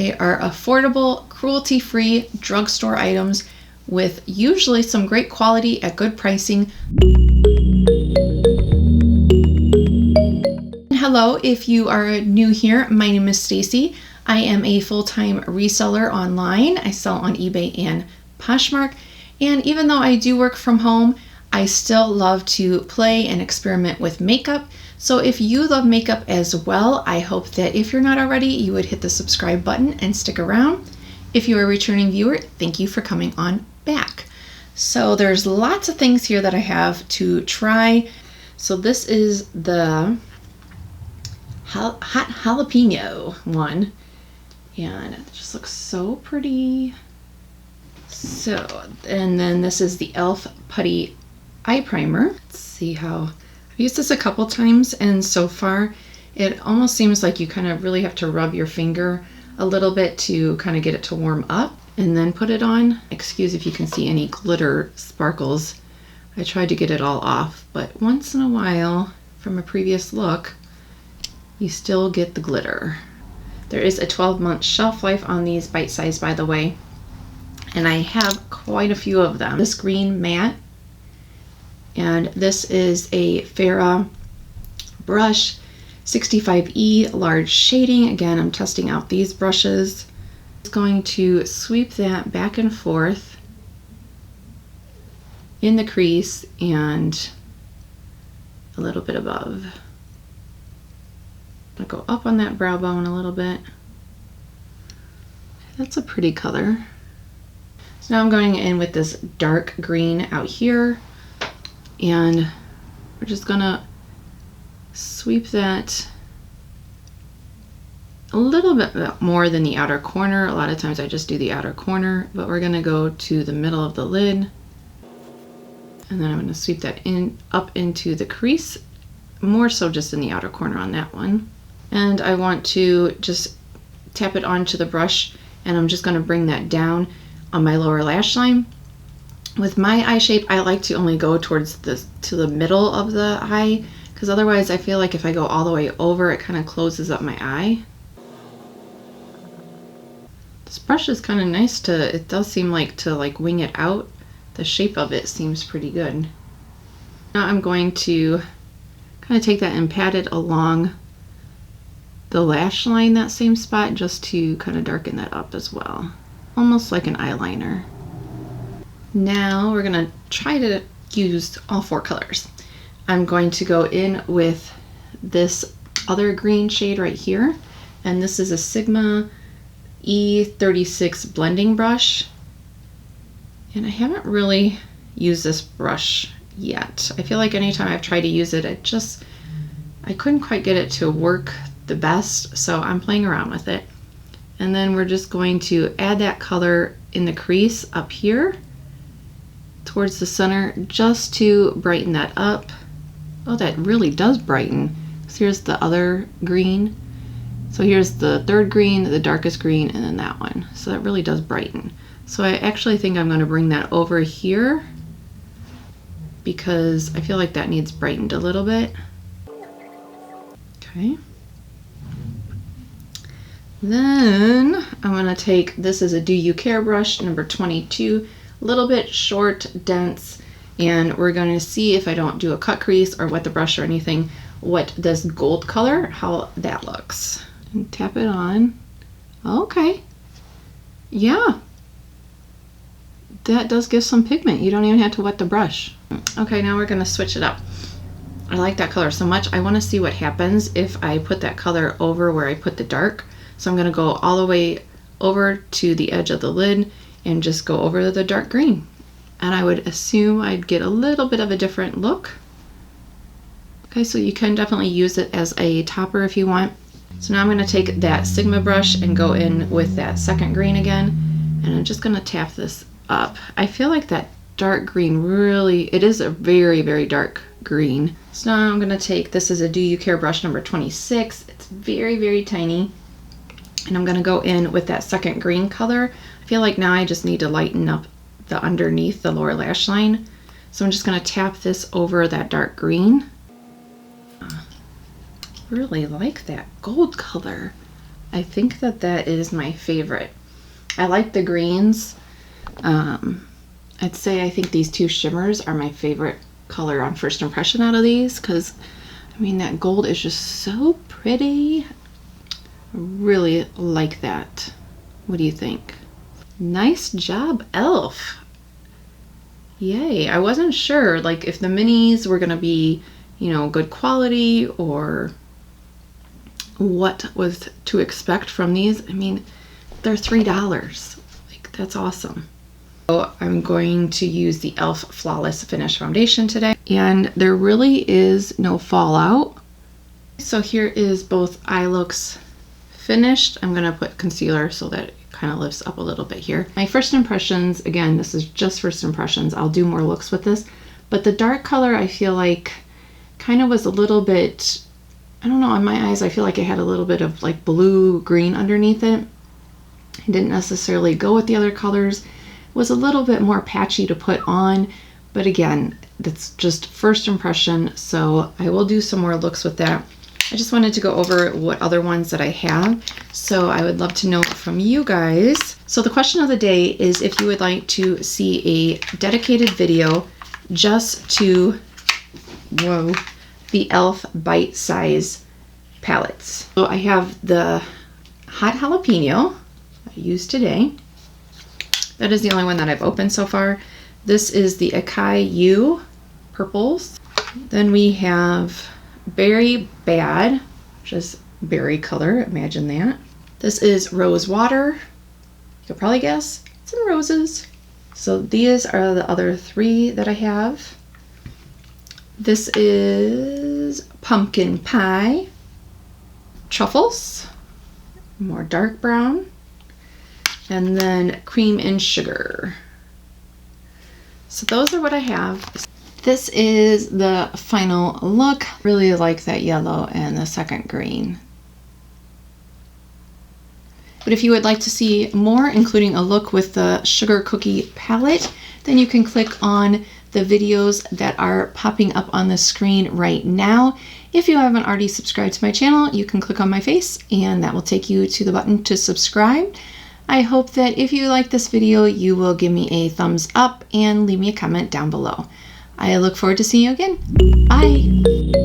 They are affordable, cruelty-free drugstore items with usually some great quality at good pricing. Hello, if you are new here, my name is Staci. I am a full-time reseller online. I sell on eBay and Poshmark. And even though I do work from home, I still love to play and experiment with makeup. So if you love makeup as well, I hope that if you're not already, you would hit the subscribe button and stick around. If you're a returning viewer, thank you for coming on back. So there's lots of things here that I have to try. So this is the Hot Jalapeno one, and it just looks so pretty. So, and then this is the e.l.f. Putty eye primer. Let's see how, I've used this a couple times, and so far it almost seems like you kind of really have to rub your finger a little bit to kind of get it to warm up and then put it on. Excuse if you can see any glitter sparkles. I tried to get it all off, but once in a while from a previous look, you still get the glitter. There is a 12-month shelf life on these bite size, by the way, and I have quite a few of them. This green matte, and this is a Farrah brush, 65E large shading. Again, I'm testing out these brushes. It's going to sweep that back and forth in the crease and a little bit above. I'll go up on that brow bone a little bit. That's a pretty color. So now I'm going in with this dark green out here, and we're just gonna sweep that a little bit more than the outer corner. A lot of times I just do the outer corner, but we're gonna go to the middle of the lid, and then I'm gonna sweep that in up into the crease, more so just in the outer corner on that one. And I want to just tap it onto the brush, and I'm just going to bring that down on my lower lash line. With my eye shape, I like to only go towards the middle of the eye, because otherwise I feel like if I go all the way over, it kind of closes up my eye. This brush is kind of nice to, it does seem like to like wing it out. The shape of it seems pretty good. Now I'm going to kind of take that and pat it along the lash line, that same spot, just to kind of darken that up as well, almost like an eyeliner. Now we're gonna try to use all four colors. I'm going to go in with this other green shade right here, and this is a Sigma E36 blending brush, and I haven't really used this brush yet. I feel like anytime I've tried to use it, I couldn't quite get it to work the best, so I'm playing around with it. And then we're just going to add that color in the crease up here towards the center, just to brighten that up. Oh, that really does brighten. So here's the other green. So here's the third green, the darkest green, and then that one. So that really does brighten. So I actually think I'm going to bring that over here because I feel like that needs brightened a little bit. Okay. Then I'm going to take, this is a Do You Care brush, number 22, a little bit short, dense, and we're going to see if I don't do a cut crease or wet the brush or anything, what this gold color, how that looks. And tap it on. Okay. Yeah. That does give some pigment. You don't even have to wet the brush. Okay, now we're going to switch it up. I like that color so much. I want to see what happens if I put that color over where I put the dark. So I'm going to go all the way over to the edge of the lid and just go over the dark green. And I would assume I'd get a little bit of a different look. Okay, so you can definitely use it as a topper if you want. So now I'm going to take that Sigma brush and go in with that second green again. And I'm just going to tap this up. I feel like that dark green really, it is a very, very dark green. So now I'm going to take, this is a Do You Care brush number 26. It's very, very tiny. And I'm going to go in with that second green color. I feel like now I just need to lighten up the underneath the lower lash line. So I'm just going to tap this over that dark green. Really like that gold color. I think that that is my favorite. I like the greens. I'd say I think these two shimmers are my favorite color on first impression out of these, because I mean that gold is just so pretty. I really like that. What do you think? Nice job, e.l.f. Yay. I wasn't sure like if the minis were gonna be, you know, good quality or what was to expect from these. I mean, they're $3. Like, that's awesome. So I'm going to use the e.l.f. Flawless Finish Foundation today, and there really is no fallout. So here is both eye looks finished. I'm gonna put concealer so that it kind of lifts up a little bit here. My first impressions, again, this is just first impressions. I'll do more looks with this, but the dark color I feel like kind of was a little bit, I don't know, on my eyes I feel like it had a little bit of like blue green underneath it. It didn't necessarily go with the other colors. It was a little bit more patchy to put on, but again, that's just first impression, so I will do some more looks with that. I just wanted to go over what other ones that I have, so I would love to know from you guys. So the question of the day is if you would like to see a dedicated video just to, whoa, the e.l.f. Bite Size palettes. So I have the Hot Jalapeno I used today. That is the only one that I've opened so far. This is the Acai U purples. Then we have Berry Bad, which is berry color, imagine that. This is Rose Water. You could probably guess it's in roses. So these are the other three that I have. This is Pumpkin Pie, Truffles, more dark brown, and then Cream and Sugar. So those are what I have. This is the final look. Really like that yellow and the second green. But if you would like to see more, including a look with the Sugar Cookie palette, then you can click on the videos that are popping up on the screen right now. If you haven't already subscribed to my channel, you can click on my face and that will take you to the button to subscribe. I hope that if you like this video, you will give me a thumbs up and leave me a comment down below. I look forward to seeing you again. Bye!